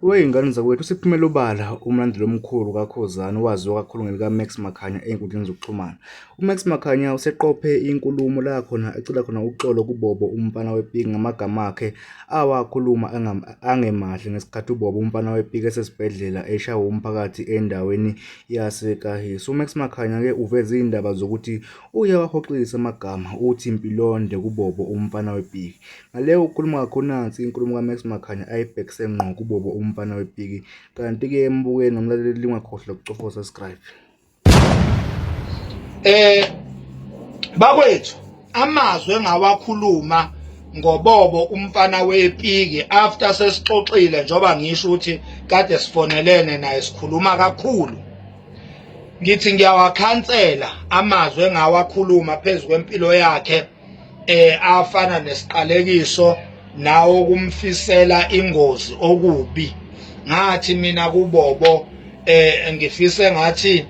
Wey'ngane zakwethu uSiphumela Ubala, umlandeli omkhulu kaKhuzani, owaziwa kakhulu ngelikaMax Makhanya ey'nkundleni zokuxhumana. uMax Makhanya useqophe inkulumo la khona ecela khona uxolo kuBobo umfana wepiki ngamagama akhe awakhuluma angemahle ngesikhathi uBobo umfana wepiki esesibhedlela eshawe umphakathi endaweni yaseKaHisi. uMax Makhanya-ke uveze iy'ndaba zokuthi uyawahoxisa amagama uthi impilonde kuBobo umfana wepiki. Ngaleyo ukukhuluma kakho nansi inkulumo kaMax Makhanya ayibhekise ngqo kuBobo umfana wepiki. Kanti-ke embukeni nomlaleli lingakhohlwa ukucofoza subscribe. Bakwethu amazwi engawakhuluma ngoBobo umfana wepiki after sesixoxile njoba ngisho ukuthi kade sifonelene naye sikhuluma kakhulu, ngithi ngiyawakhansela amazwi engawakhuluma phezu kwempilo yakhe afana nesiqalekiso nawo kumfisela ingozi okubi. Ngathi mina kuBobo ngifise ngathi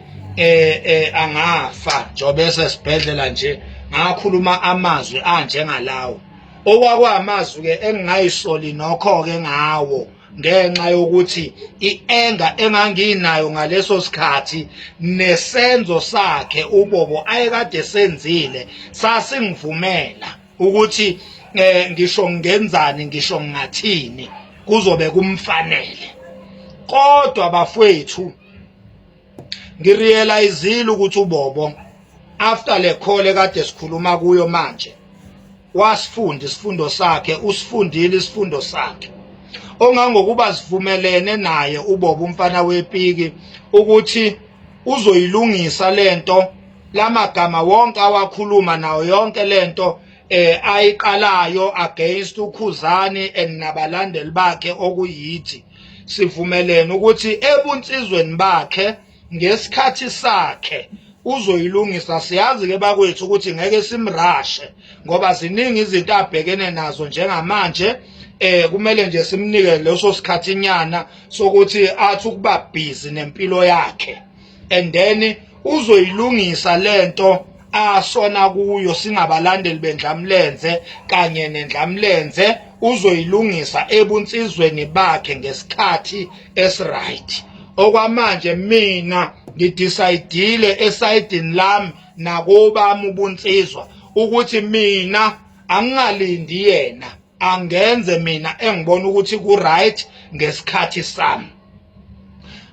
angafa njobe sesibhedlela nje, ngakhuluma amazwi anjengalawo okwakwamazwi-ke engingayisoli nokho-ke ngawo ngenxa yokuthi i-enga enganginayo ngaleso sikhathi nesenzo sakhe uBobo ayekade senzile sasingivumela ukuthi ngisho ngenzani ngisho ngathini kuzobe kumfanele. Kodwa bafowethu ngirealizile ukuthi uBobo after le call ekade sikhuluma kuyo manje wasifunda isifundo sakhe, usifundile isifundo sakhe ongangokuba sivumelene naye uBobo umfana wepiki ukuthi uzoyilungisa lento, lamagama wonke awakhuluma nawo yonke lento ayiqalayo against uKhuzani and nabalandeli bakhe okuyithi. Sivumelene ukuthi ebunsizweni bakhe ngesikhathi sakhe uzoyilungisa. Siyazi-ke bakwethu ukuthi ngeke simrashe ngoba ziningi izinto abhekene nazo njengamanje. Kumele nje simnike leso sikhathi nyana sokuthi athi ukuba busy nempilo yakhe, and then uzoyilungisa lento asona kuyo singabalandeli bendlamlenze kanye nendlamlenze. Uzoyilungisa ebunsizweni bakhe ngesikhathi esiright. Okwamanje mina ngidecide esayidini lami nakobami ubunsizwa ukuthi mina angingalindi yena, angenze mina engibona ukuthi ku-right ngesikhathi sami.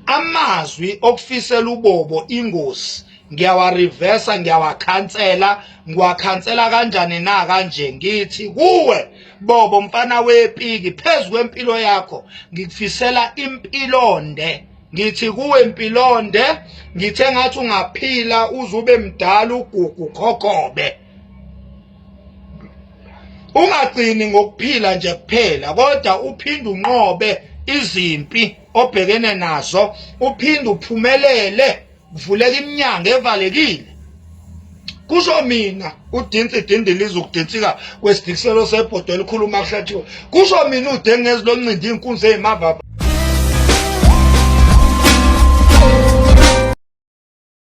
Amazwi okufisela uBobo ingozi ngiyawarivesa, ngiyawakhansela. Ngiwakhansela kanjani na kanje? Ngithi kuwe Bobo mfana wepiki, phezu kwempilo yakho ngikufisela impilonde. Ngithi kuwe impilonde, ngithe ngathi ungaphila uzube mdala ugugu khokhobe, ungagcini ngokuphila nje kuphela kodwa uphinde unqobe izimpi obhekene nazo, uphinde uphumelele, kuvuleka iminyango evalekile. Kusho mina udinsi dindiliza ukudinsika kwesidikiselo sebhodo elikhuluma kuhlathiwe. Kusho mina udengezi loncinda inkunzi ezimava